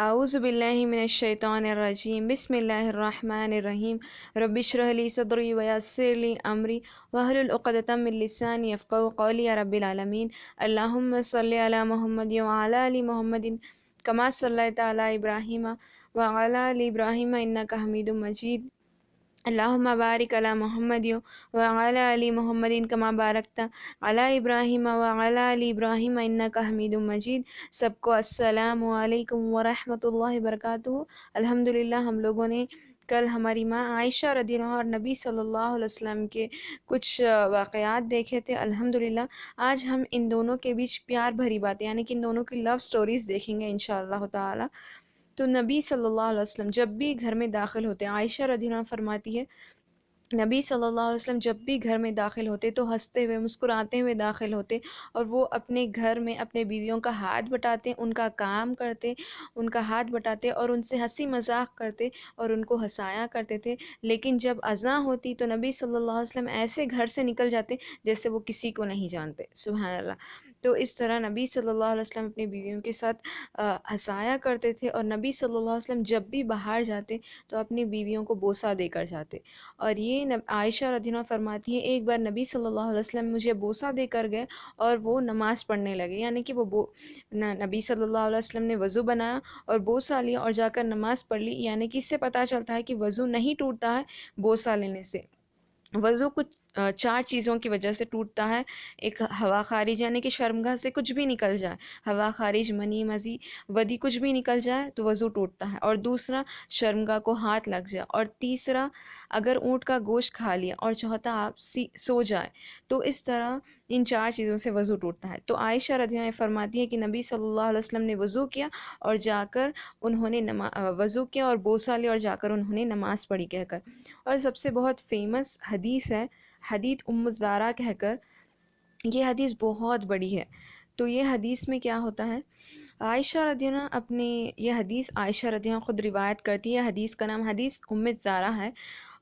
اعوذ باللہ من الشیطان الرجیم بسم اللہ الرحمن الرحیم رب اشرح لی صدری ویسر لی امری واحلل عقدۃ من لسانی یفقہوا قولی یا رب العالمین۔ اللہم صلی علی محمد وعلی آل محمد کما صلیت علی ابراہیم وعلی آل ابراہیم انک حمید مجید۔ اللہم بارک علی محمد وعلی آل محمد کما بارکت علی ابراہیم وعلی آل ابراہیم انک حمید مجید۔ سب کو السلام علیکم ورحمۃ اللہ وبرکاتہ۔ الحمدللہ ہم لوگوں نے کل ہماری ماں عائشہ رضی اللہ عنہا اور نبی صلی اللہ علیہ وسلم کے کچھ واقعات دیکھے تھے۔ الحمدللہ آج ہم ان دونوں کے بیچ پیار بھری باتیں یعنی کہ ان دونوں کی لو سٹوریز دیکھیں گے انشاءاللہ تعالی۔ تو نبی صلی اللہ علیہ وسلم جب بھی گھر میں داخل ہوتے ہیں، عائشہ رضی اللہ عنہا فرماتی ہے نبی صلی اللہ علیہ وسلم جب بھی گھر میں داخل ہوتے تو ہنستے ہوئے مسکراتے ہوئے داخل ہوتے، اور وہ اپنے گھر میں اپنے بیویوں کا ہاتھ بٹاتے، ان کا کام کرتے، ان کا ہاتھ بٹاتے اور ان سے ہنسی مذاق کرتے اور ان کو ہنسایا کرتے تھے۔ لیکن جب اذاں ہوتی تو نبی صلی اللہ علیہ وسلم ایسے گھر سے نکل جاتے جیسے وہ کسی کو نہیں جانتے، سبحان اللہ۔ تو اس طرح نبی صلی اللہ علیہ وسلم اپنی بیویوں کے ساتھ ہنسایا کرتے تھے، اور نبی صلی اللہ علیہ وسلم جب بھی باہر جاتے تو اپنی بیویوں کو بوسہ دے کر جاتے۔ اور یہ عائشہ رضی اللہ عنہا فرماتی ہے ایک بار نبی صلی اللہ علیہ وسلم مجھے بوسہ دے کر گئے اور وہ نماز پڑھنے لگے، یعنی کہ نبی صلی اللہ علیہ وسلم نے وضو بنایا اور بوسہ لیا اور جا کر نماز پڑھ لی، یعنی کہ اس سے پتہ چلتا ہے کہ وضو نہیں ٹوٹتا ہے بوسہ لینے سے۔ وضو کچھ 4 چیزوں کی وجہ سے ٹوٹتا ہے۔ ایک ہوا خارج یعنی کہ شرمگاہ سے کچھ بھی نکل جائے، ہوا خارج، منی، مزی، ودی کچھ بھی نکل جائے تو وضو ٹوٹتا ہے، اور دوسرا شرمگاہ کو ہاتھ لگ جائے، اور تیسرا اگر اونٹ کا گوشت کھا لیا، اور چوتھا آپ سو جائے۔ تو اس طرح ان 4 چیزوں سے وضو ٹوٹتا ہے۔ تو عائشہ رضی اللہ عنہا فرماتی ہے کہ نبی صلی اللہ علیہ وسلم نے وضو کیا اور جا کر انہوں نے وضو کیا اور بوسہ لیا اور جا کر انہوں نے نماز پڑھی کہہ کر۔ اور سب سے بہت فیمس حدیث ہے حدیث زارا کہہ کر، یہ حدیث بہت بڑی ہے۔ تو یہ حدیث میں کیا ہوتا ہے، عائشہ رضی اللہ عنہا یہ حدیث عائشہ رضی اللہ عنہا خود روایت کرتی ہے۔ حدیث کا نام حدیث زارا ہے،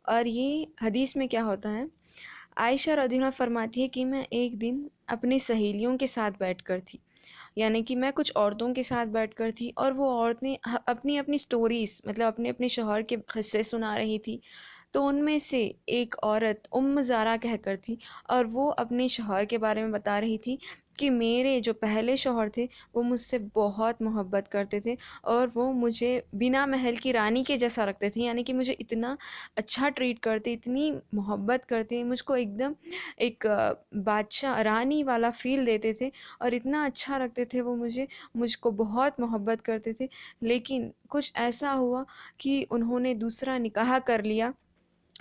اور یہ حدیث میں کیا ہوتا ہے، عائشہ رضی اللہ عنہا فرماتی ہے کہ میں ایک دن اپنی سہیلیوں کے ساتھ بیٹھ کر تھی، یعنی کہ میں کچھ عورتوں کے ساتھ بیٹھ کر تھی، اور وہ عورتیں اپنی اپنی سٹوریز مطلب اپنے اپنے شوہر کے قصے سنا رہی تھی۔ تو ان میں سے ایک عورت زارا کہہ کر تھی، اور وہ اپنے شوہر کے بارے میں بتا رہی تھی کہ میرے جو پہلے شوہر تھے وہ مجھ سے بہت محبت کرتے تھے، اور وہ مجھے بنا محل کی رانی کے جیسا رکھتے تھے، یعنی کہ مجھے اتنا اچھا ٹریٹ کرتے، اتنی محبت کرتے، مجھ کو ایک دم ایک بادشاہ رانی والا فیل دیتے تھے، اور اتنا اچھا رکھتے تھے وہ مجھ کو بہت محبت کرتے تھے۔ لیکن کچھ ایسا ہوا کہ انہوں نے دوسرا نکاح کر لیا،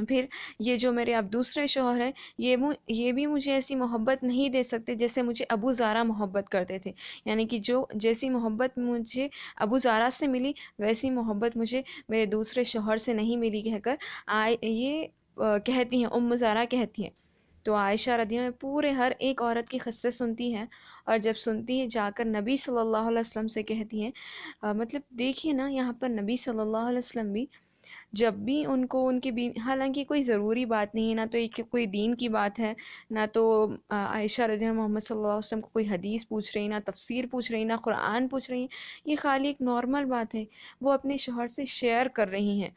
پھر یہ جو میرے اب دوسرے شوہر ہیں یہ بھی مجھے ایسی محبت نہیں دے سکتے جیسے مجھے ابو زارا محبت کرتے تھے، یعنی کہ جیسی محبت مجھے ابو زارا سے ملی ویسی محبت مجھے میرے دوسرے شوہر سے نہیں ملی کہہ کر یہ کہتی ہیں زارا کہتی ہیں۔ تو عائشہ رضی اللہ عنہا پورے ہر ایک عورت کی قصے سنتی ہیں، اور جب سنتی ہے جا کر نبی صلی اللہ علیہ وسلم سے کہتی ہیں۔ مطلب دیکھیے نا، یہاں پر نبی صلی اللہ علیہ وسلم بھی جب بھی ان کو ان کی حالانکہ کوئی ضروری بات نہیں ہے، نہ تو ایک کوئی دین کی بات ہے، نہ تو عائشہ رضی اللہ عنہا محمد صلی اللہ علیہ وسلم کو کوئی حدیث پوچھ رہی، نہ تفسیر پوچھ رہی، نہ قرآن پوچھ رہی ہیں، یہ خالی ایک نارمل بات ہے، وہ اپنے شوہر سے شیئر کر رہی ہیں۔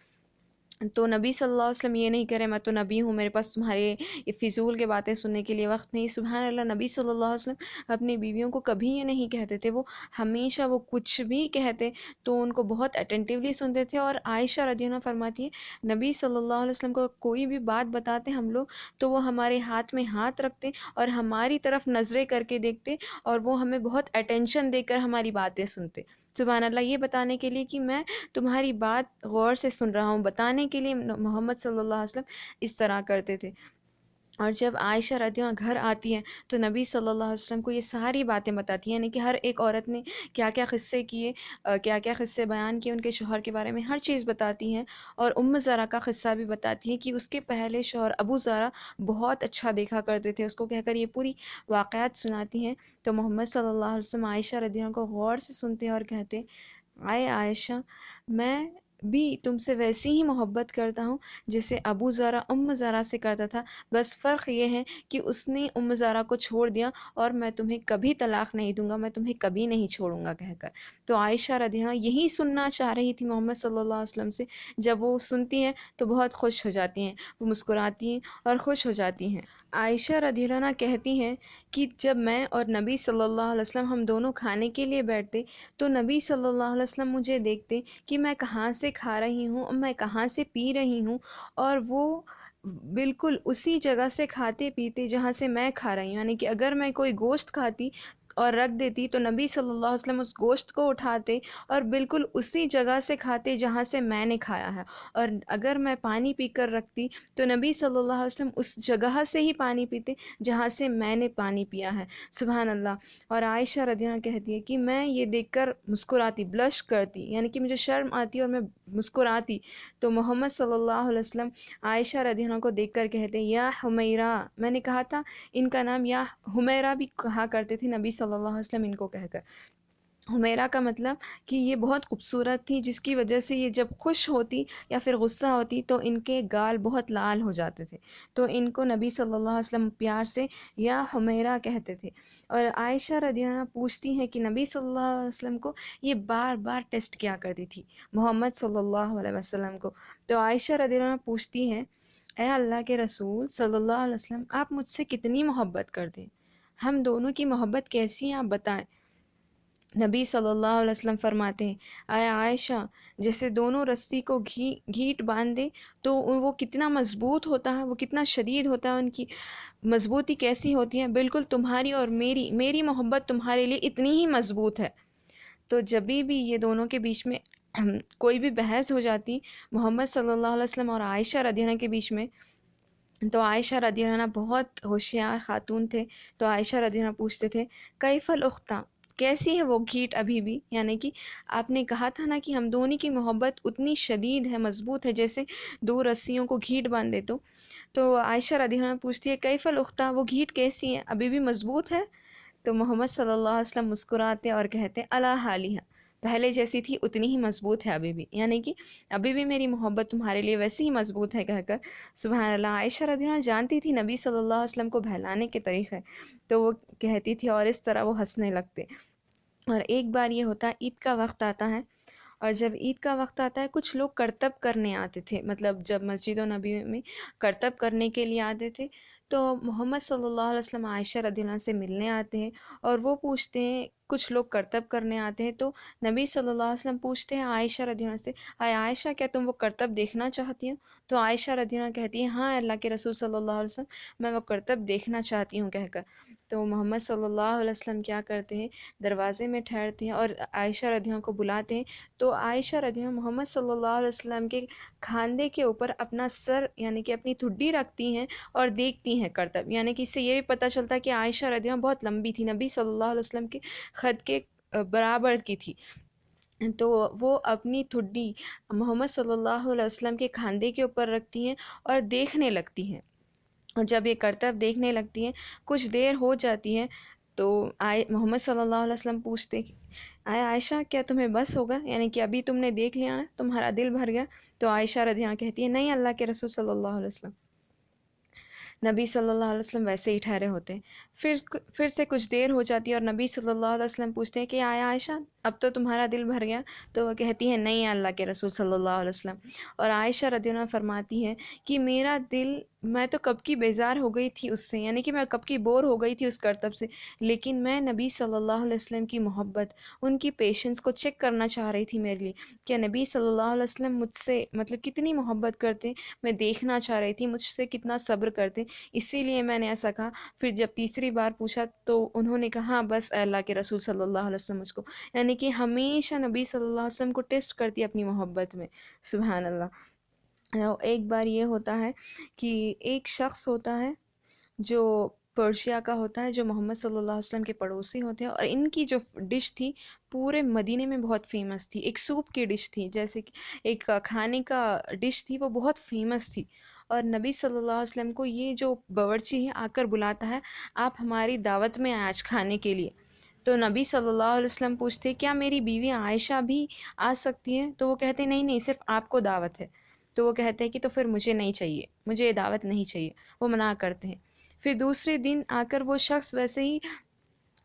تو نبی صلی اللہ علیہ وسلم یہ نہیں کرے میں تو نبی ہوں، میرے پاس تمہارے یہ فضول کے باتیں سننے کے لیے وقت نہیں۔ سبحان اللہ، نبی صلی اللہ علیہ وسلم اپنی بیویوں کو کبھی یہ نہیں کہتے تھے، وہ ہمیشہ وہ کچھ بھی کہتے تو ان کو بہت اٹینٹیولی سنتے تھے۔ اور عائشہ رضی اللہ عنہا فرماتی ہے نبی صلی اللہ علیہ وسلم کو کوئی بھی بات بتاتے ہم لوگ تو وہ ہمارے ہاتھ میں ہاتھ رکھتے اور ہماری طرف نظریں کر کے دیکھتے، اور وہ ہمیں بہت اٹینشن دے کر ہماری باتیں سنتے۔ سبحان اللہ، یہ بتانے کے لیے کہ میں تمہاری بات غور سے سن رہا ہوں، بتانے کے لیے محمد صلی اللہ علیہ وسلم اس طرح کرتے تھے۔ اور جب عائشہ رضی اللہ عنہا گھر آتی ہیں تو نبی صلی اللہ علیہ وسلم کو یہ ساری باتیں بتاتی ہیں، یعنی کہ ہر ایک عورت نے کیا کیا قصے کیے، کیا کیا قصے بیان کیے ان کے شوہر کے بارے میں، ہر چیز بتاتی ہیں۔ اور زارا کا قصہ بھی بتاتی ہیں کہ اس کے پہلے شوہر ابو زارا بہت اچھا دیکھا کرتے تھے اس کو، کہہ کر یہ پوری واقعات سناتی ہیں۔ تو محمد صلی اللہ علیہ وسلم عائشہ رضی اللہ عنہا کو غور سے سنتے اور کہتے، آئے عائشہ، میں بھی تم سے ویسی ہی محبت کرتا ہوں جیسے ابو زرع ام زرع سے کرتا تھا، بس فرق یہ ہے کہ اس نے ام زرع کو چھوڑ دیا، اور میں تمہیں کبھی طلاق نہیں دوں گا، میں تمہیں کبھی نہیں چھوڑوں گا کہہ کر۔ تو عائشہ رضی اللہ عنہا یہی سننا چاہ رہی تھی محمد صلی اللہ علیہ وسلم سے۔ جب وہ سنتی ہیں تو بہت خوش ہو جاتی ہیں، وہ مسکراتی ہیں اور خوش ہو جاتی ہیں۔ عائشہ رضی اللہ عنہا کہتی ہیں کہ جب میں اور نبی صلی اللہ علیہ وسلم ہم دونوں کھانے کے لیے بیٹھتے تو نبی صلی اللہ علیہ وسلم مجھے دیکھتے کہ میں کہاں سے کھا رہی ہوں اور میں کہاں سے پی رہی ہوں، اور وہ بالکل اسی جگہ سے کھاتے پیتے جہاں سے میں کھا رہی ہوں، یعنی کہ اگر میں کوئی گوشت کھاتی اور رکھ دیتی تو نبی صلی اللہ علیہ وسلم اس گوشت کو اٹھاتے اور بالکل اسی جگہ سے کھاتے جہاں سے میں نے کھایا ہے، اور اگر میں پانی پی کر رکھتی تو نبی صلی اللہ علیہ وسلم اس جگہ سے ہی پانی پیتے جہاں سے میں نے پانی پیا ہے، سبحان اللہ۔ اور عائشہ رضی اللہ عنہا کہتی ہے کہ میں یہ دیکھ کر مسکراتی، بلش کرتی، یعنی کہ مجھے شرم آتی اور میں مسکراتی، تو محمد صلی اللہ علیہ وسلم عائشہ رضی اللہ عنہا کو دیکھ کر کہتے ہیں یا حمیرہ، میں نے کہا تھا ان کا نام یا حمیرہ بھی کہا کرتے تھے نبی صلی اللہ علیہ وسلم ان کو کہہ کر۔ حمیرہ کا مطلب کہ یہ بہت خوبصورت تھی، جس کی وجہ سے یہ جب خوش ہوتی یا پھر غصہ ہوتی تو ان کے گال بہت لال ہو جاتے تھے، تو ان کو نبی صلی اللہ علیہ وسلم پیار سے یا حمیرہ کہتے تھے۔ اور عائشہ رضی اللہ عنہا پوچھتی ہیں کہ نبی صلی اللہ علیہ وسلم کو یہ بار بار ٹیسٹ کیا کرتی تھی محمد صلی اللہ علیہ وسلم کو، تو عائشہ رضی اللہ عنہا پوچھتی ہیں اے اللہ کے رسول صلی اللہ علیہ وسلم، آپ مجھ سے کتنی محبت کرتے ہیں، ہم دونوں کی محبت کیسی ہیں آپ بتائیں۔ نبی صلی اللہ علیہ وسلم فرماتے ہیں اے عائشہ، جیسے دونوں رسی کو گھیٹ باندھ دے تو وہ کتنا مضبوط ہوتا ہے، وہ کتنا شدید ہوتا ہے، ان کی مضبوطی کیسی ہوتی ہے، بالکل تمہاری اور میری محبت تمہارے لیے اتنی ہی مضبوط ہے۔ تو جب بھی یہ دونوں کے بیچ میں کوئی بھی بحث ہو جاتی محمد صلی اللہ علیہ وسلم اور عائشہ رضی اللہ عنہا کے بیچ میں، تو عائشہ رضی اللہ عنہا بہت ہوشیار خاتون تھے، تو عائشہ رضی اللہ عنہا پوچھتے تھے کیف الاختہ، کیسی ہے وہ گھیٹ ابھی بھی، یعنی کہ آپ نے کہا تھا نا کہ ہم دونوں کی محبت اتنی شدید ہے، مضبوط ہے، جیسے دو رسیوں کو گھیٹ باندھ دے تو عائشہ رضی اللہ عنہا پوچھتی ہے کیف الاختہ، وہ گھیٹ کیسی ہے، ابھی بھی مضبوط ہے؟ تو محمد صلی اللہ علیہ وسلم مسکراتے اور کہتے الا حالیہ، پہلے جیسی تھی اتنی ہی مضبوط ہے ابھی بھی، یعنی کہ ابھی بھی میری محبت تمہارے لیے ویسے ہی مضبوط ہے کہہ کر، سبحان اللہ۔ عائشہ رضی اللہ عنہا جانتی تھی نبی صلی اللہ علیہ وسلم کو بہلانے کے طریقے، تو وہ کہتی تھی اور اس طرح وہ ہنسنے لگتے۔ اور ایک بار یہ ہوتا ہے عید کا وقت آتا ہے، اور جب عید کا وقت آتا ہے کچھ لوگ کرتب کرنے آتے تھے، مطلب جب مسجد و نبی میں کرتب کرنے کے لیے آتے تھے تو محمد صلی اللہ علیہ وسلم عائشہ رضی اللہ عنہ سے ملنے آتے ہیں، اور وہ پوچھتے ہیں، کچھ لوگ کرتب کرنے آتے ہیں تو نبی صلی اللہ علیہ وسلم پوچھتے ہیں عائشہ رضی اللہ عنہ سے اے عائشہ، کیا تم وہ کرتب دیکھنا چاہتی ہو؟ تو عائشہ رضی اللہ عنہ کہتی ہیں ہاں اللہ کے رسول صلی اللہ علیہ وسلم، میں وہ کرتب دیکھنا چاہتی ہوں کہہ کر، تو محمد صلی اللہ علیہ وسلم کیا کرتے ہیں، دروازے میں ٹھہرتے ہیں اور عائشہ رضی اللہ عنہ کو بلاتے ہیں، تو عائشہ رضی اللہ عنہ محمد صلی اللہ علیہ وسلم کے کھاندے کے اوپر اپنا سر یعنی کہ اپنی ٹھڈی رکھتی ہیں اور دیکھتی ہیں کرتب، یعنی کہ اس سے یہ بھی پتہ چلتا ہے کہ عائشہ رضی اللہ عنہ بہت لمبی تھی، نبی صلی اللہ علیہ وسلم کے خد کے برابر کی تھی، تو وہ اپنی ٹھڈی محمد صلی اللہ علیہ وسلم کے کھاندے کے اوپر رکھتی ہیں اور دیکھنے لگتی ہیں، اور جب یہ کرتب دیکھنے لگتی ہیں کچھ دیر ہو جاتی ہے تو محمد صلی اللہ علیہ وسلم پوچھتے اے عائشہ، کیا تمہیں بس ہوگا، یعنی کہ ابھی تم نے دیکھ لیا نا، تمہارا دل بھر گیا؟ تو عائشہ رضی اللہ عنہا کہتی ہے نہیں اللہ کے رسول صلی اللہ علیہ وسلم، نبی صلی اللہ علیہ وسلم ویسے ہی ٹھہرے ہوتے ہیں۔ پھر سے کچھ دیر ہو جاتی ہے اور نبی صلی اللہ علیہ وسلم پوچھتے ہیں کہ آیا عائشہ اب تو تمہارا دل بھر گیا؟ تو وہ کہتی ہے نہیں اللہ کے رسول صلی اللہ علیہ وسلم، اور عائشہ رضی اللہ عنہ فرماتی ہے کہ میرا دل، میں تو کب کی بیزار ہو گئی تھی اس سے، یعنی کہ میں کب کی بور ہو گئی تھی اس کرتب سے، لیکن میں نبی صلی اللہ علیہ وسلم کی محبت، ان کی پیشنس کو چیک کرنا چاہ رہی تھی میرے لیے، کہ نبی صلی اللہ علیہ وسلم مجھ سے مطلب کتنی محبت کرتے، میں دیکھنا چاہ رہی تھی مجھ سے کتنا صبر کرتے، اسی لیے میں نے ایسا کہا۔ پھر جب تیسری بار پوچھا تو انہوں نے کہا ہاں بس اے اللہ کے رسول صلی اللہ علیہ وسلم مجھ کو، یعنی کہ ہمیشہ نبی صلی اللہ علیہ وسلم کو ٹیسٹ کرتی اپنی محبت میں، سبحان اللہ۔ ایک بار یہ ہوتا ہے کہ ایک شخص ہوتا ہے جو پرشیا کا ہوتا ہے، جو محمد صلی اللہ علیہ وسلم کے پڑوسی ہوتے ہیں، اور ان کی جو ڈش تھی پورے مدینے میں بہت فیمس تھی، ایک سوپ کی ڈش تھی، جیسے کہ ایک کھانے کا ڈش تھی، وہ بہت فیمس تھی، اور نبی صلی اللہ علیہ وسلم کو یہ جو باورچی ہے آ کر بلاتا ہے آپ ہماری دعوت میں آئے آج کھانے کے لیے، تو نبی صلی اللہ علیہ وسلم پوچھتے کیا میری بیوی عائشہ بھی آ سکتی ہے؟ تو وہ کہتے نہیں نہیں، صرف آپ کو دعوت ہے۔ تو وہ کہتے ہیں کہ تو پھر مجھے نہیں چاہیے، مجھے یہ دعوت نہیں چاہیے، وہ منع کرتے ہیں۔ پھر دوسرے دن آ کر وہ شخص ویسے ہی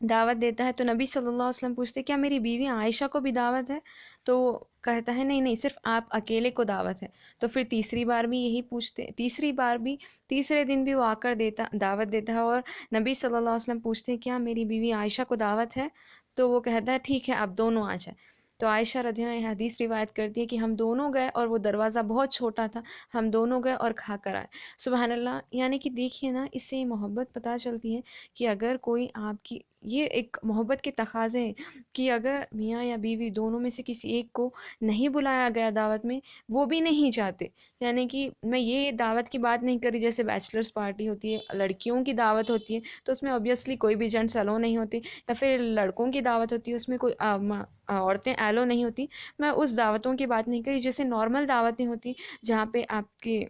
دعوت دیتا ہے، تو نبی صلی اللہ علیہ وسلم پوچھتے کیا میری بیوی عائشہ کو بھی دعوت ہے؟ تو وہ کہتا ہے نہیں نہیں، صرف آپ اکیلے کو دعوت ہے۔ تو پھر تیسری بار بھی یہی پوچھتے، تیسری بار بھی تیسرے دن بھی وہ آ کر دعوت دیتا ہے، اور نبی صلی اللہ علیہ وسلم پوچھتے ہیں کیا میری بیوی عائشہ کو دعوت ہے؟ تو وہ کہتا ہے ٹھیک ہے، آپ دونوں آ جائیں۔ تو عائشہ رضی اللہ عنہا حدیث روایت کرتی ہے کہ ہم دونوں گئے، اور وہ دروازہ بہت چھوٹا تھا، ہم دونوں گئے اور کھا کر آئے۔ سبحان اللہ، یعنی کہ دیکھیے نا، اس سے محبت پتہ چلتی ہے کہ اگر کوئی آپ کی، یہ ایک محبت کے تقاضے ہیں کہ اگر میاں یا بیوی دونوں میں سے کسی ایک کو نہیں بلایا گیا دعوت میں، وہ بھی نہیں جاتے۔ یعنی کہ میں یہ دعوت کی بات نہیں کر رہی جیسے بیچلرس پارٹی ہوتی ہے، لڑکیوں کی دعوت ہوتی ہے تو اس میں اوبیسلی کوئی بھی جینٹس الو نہیں ہوتی، یا پھر لڑکوں کی دعوت ہوتی ہے اس میں کوئی عورتیں ایلو نہیں ہوتی۔ میں اس دعوتوں کی بات نہیں کر رہی جیسے نارمل دعوتیں ہوتی جہاں پہ آپ کے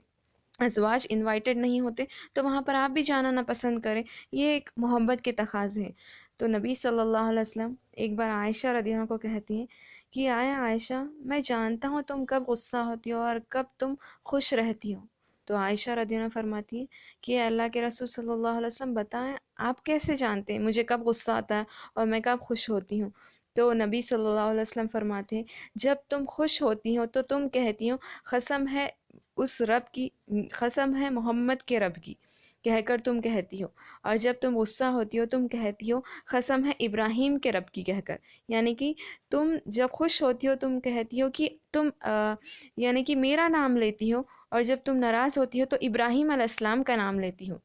ازواج انوائٹڈ نہیں ہوتے، تو وہاں پر آپ بھی جانا نہ پسند کریں۔ یہ ایک محبت کے تقاضے ہیں۔ تو نبی صلی اللہ علیہ وسلم ایک بار عائشہ رضی اللہ عنہا کو کہتی ہیں کہ آیا عائشہ، میں جانتا ہوں تم کب غصہ ہوتی ہو اور کب تم خوش رہتی ہو۔ تو عائشہ رضی اللہ عنہا فرماتی ہے کہ اللہ کے رسول صلی اللہ علیہ وسلم بتائیں آپ کیسے جانتے ہیں مجھے کب غصہ آتا ہے اور میں کب خوش ہوتی ہوں؟ تو نبی صلی اللہ علیہ وسلم فرماتے ہیں جب تم خوش ہوتی ہو تو تم کہتی ہو قسم ہے اس رب کی، قسم ہے محمد کے رب کی، کہہ کر تم کہتی ہو، اور جب تم غصہ ہوتی ہو تم کہتی ہو قسم ہے ابراہیم کے رب کی، کہہ کر۔ یعنی کہ تم جب خوش ہوتی ہو تم کہتی ہو کہ تم یعنی کہ میرا نام لیتی ہو، اور جب تم ناراض ہوتی ہو تو ابراہیم علیہ السلام کا نام لیتی ہو۔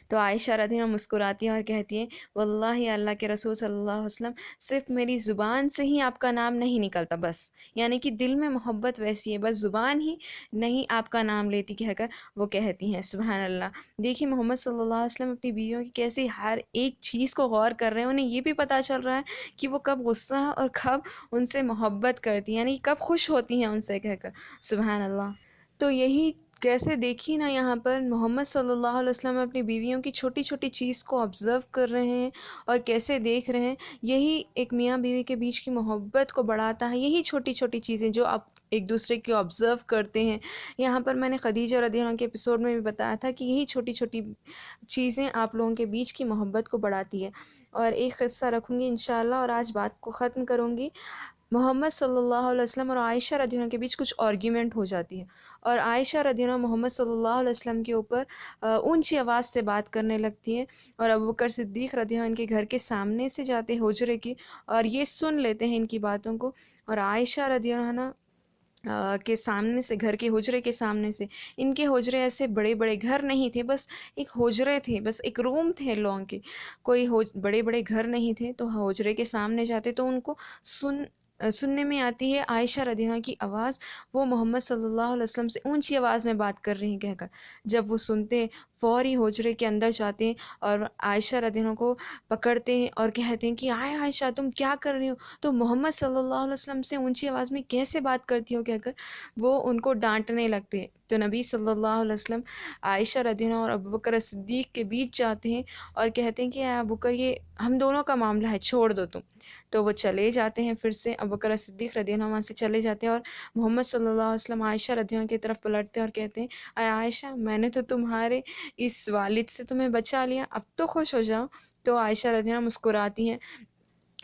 تو عائشہ رضی اللہ عنہا مسکراتی ہیں اور کہتی ہیں واللہ اللہ کے رسول صلی اللہ علیہ وسلم صرف میری زبان سے ہی آپ کا نام نہیں نکلتا بس، یعنی کہ دل میں محبت ویسی ہے، بس زبان ہی نہیں آپ کا نام لیتی کہہ کر وہ کہتی ہیں۔ سبحان اللہ، دیکھیے محمد صلی اللہ علیہ وسلم اپنی بیویوں کی کیسے ہر ایک چیز کو غور کر رہے ہیں، انہیں یہ بھی پتہ چل رہا ہے کہ وہ کب غصہ ہے اور کب ان سے محبت کرتی ہیں، یعنی کب خوش ہوتی ہیں ان سے کہہ کر۔ سبحان اللہ، تو یہی کیسے دیکھیے نا، یہاں پر محمد صلی اللہ علیہ وسلم اپنی بیویوں کی چھوٹی چھوٹی چیز کو آبزرو کر رہے ہیں اور کیسے دیکھ رہے ہیں۔ یہی ایک میاں بیوی کے بیچ کی محبت کو بڑھاتا ہے، یہی چھوٹی چھوٹی چیزیں جو آپ ایک دوسرے کی آبزرو کرتے ہیں۔ یہاں پر میں نے خدیجہ رضی اللہ عنہا کے ایپیسوڈ میں بھی بتایا تھا کہ یہی چھوٹی چھوٹی چیزیں آپ لوگوں کے بیچ کی محبت کو بڑھاتی ہے۔ اور ایک قصہ رکھوں گی انشاءاللہ اور آج بات کو ختم کروں گی۔ محمد صلی اللہ علیہ وسلم اور عائشہ رضی اللہ عنہا کے بیچ کچھ آرگیومنٹ ہو جاتی ہے، اور عائشہ رضی اللہ عنہا محمد صلی اللہ علیہ وسلم کے اوپر اونچی آواز سے بات کرنے لگتی ہیں، اور ابوبکر صدیق رضی اللہ عنہ کے گھر کے سامنے سے جاتے حجرے کی اور یہ سن لیتے ہیں ان کی باتوں کو، اور عائشہ رضی اللہ عنہا کے سامنے سے، گھر کے حجرے کے سامنے سے، ان کے حجرے ایسے بڑے بڑے گھر نہیں تھے، بس ایک حجرے تھے، بس ایک روم تھے لوگوں کے، کوئی بڑے بڑے گھر نہیں تھے، تو حجرے کے سامنے جاتے تو ان کو سننے میں آتی ہے عائشہ رضی اللہ عنہا کی آواز، وہ محمد صلی اللہ علیہ وسلم سے اونچی آواز میں بات کر رہی ہیں کہہ کر۔ جب وہ سنتے فوری حجرے کے اندر جاتے ہیں اور عائشہ رضی اللہ عنہا کو پکڑتے ہیں اور کہتے ہیں کہ آئے عائشہ تم کیا کر رہی ہو، تو محمد صلی اللہ علیہ وسلم سے اونچی آواز میں کیسے بات کرتی ہو کہہ کر وہ ان کو ڈانٹنے لگتے ہیں۔ تو نبی صلی اللہ علیہ وسلم عائشہ رضی اللہ عنہا اور ابوبکر صدیق کے بیچ جاتے ہیں اور کہتے ہیں کہ اے ابوبکر یہ ہم دونوں کا معاملہ ہے، چھوڑ دو تم۔ تو وہ چلے جاتے ہیں، پھر سے ابوبکر صدیق رضی اللہ عنہ وہاں سے چلے جاتے ہیں، اور محمد صلی اللہ علیہ وسلم عائشہ رضی اللہ عنہ کی طرف پلٹتے ہیں اور کہتے ہیں اے عائشہ میں نے تو تمہارے اس والد سے تمہیں بچا لیا، اب تو خوش ہو جاؤ۔ تو عائشہ رضی اللہ عنہ مسکراتی ہیں۔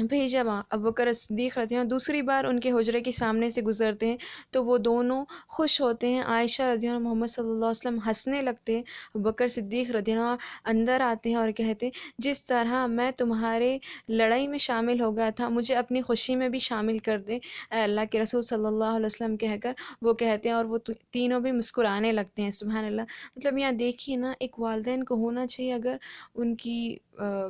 پھر جب ابوبکر صدیق رضی اللہ عنہ دوسری بار ان کے حجرے کے سامنے سے گزرتے ہیں تو وہ دونوں خوش ہوتے ہیں، عائشہ رضی اللہ عنہ محمد صلی اللہ علیہ وسلم ہنسنے لگتے ہیں، ابوبکر صدیق رضی اللہ عنہ اندر آتے ہیں اور کہتے ہیں جس طرح میں تمہارے لڑائی میں شامل ہو گیا تھا مجھے اپنی خوشی میں بھی شامل کر دیں اے اللہ کے رسول صلی اللہ علیہ وسلم کہہ کر وہ کہتے ہیں، اور وہ تینوں بھی مسکرانے لگتے ہیں۔ سبحان اللہ، مطلب یہاں دیکھیے نا، ایک والدین کو ہونا چاہیے اگر ان کی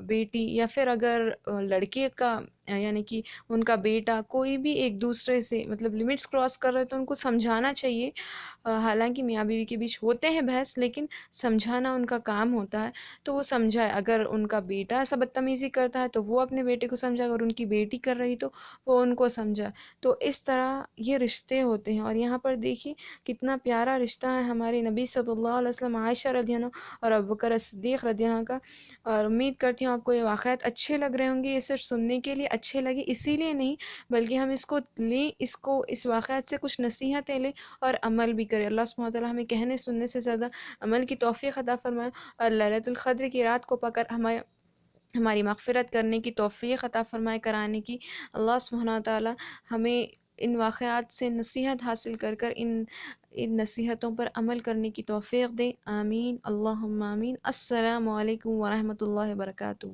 بیٹی یا پھر اگر لڑکے کا یعنی کہ ان کا بیٹا کوئی بھی ایک دوسرے سے مطلب لمٹس کراس کر رہے تو ان کو سمجھانا چاہیے۔ حالانکہ میاں بیوی کے بیچ ہوتے ہیں بحث، لیکن سمجھانا ان کا کام ہوتا ہے، تو وہ سمجھائے۔ اگر ان کا بیٹا ایسا بدتمیزی کرتا ہے تو وہ اپنے بیٹے کو سمجھائے، اگر ان کی بیٹی کر رہی تو وہ ان کو سمجھائے۔ تو اس طرح یہ رشتے ہوتے ہیں۔ اور یہاں پر دیکھیے کتنا پیارا رشتہ ہے ہمارے نبی صلی اللہ علیہ وسلم، عائشہ رضی اللہ عنہ اور ابوبکر صدیق رضی اللہ عنہ کا۔ اور امید کرتی ہوں آپ کو یہ واقعات اچھے لگ رہے ہوں گے۔ یہ صرف سننے کے لیے اچھے لگے اسی لیے نہیں، بلکہ ہم اس کو لیں، اس واقعات سے کچھ نصیحتیں لیں اور عمل بھی کریں۔ اللہ سبحانہ وتعالی ہمیں کہنے سننے سے زیادہ عمل کی توفیق عطا فرمائے، اور لیلۃ القدر کی رات کو پا کر ہماری مغفرت کرنے کی توفیق عطا فرمائے، کرانے کی۔ اللہ سبحانہ وتعالی ہمیں ان واقعات سے نصیحت حاصل کر کر ان نصیحتوں پر عمل کرنے کی توفیق دے۔ آمین، اللہم آمین۔ السلام علیکم ورحمۃ اللہ وبرکاتہ۔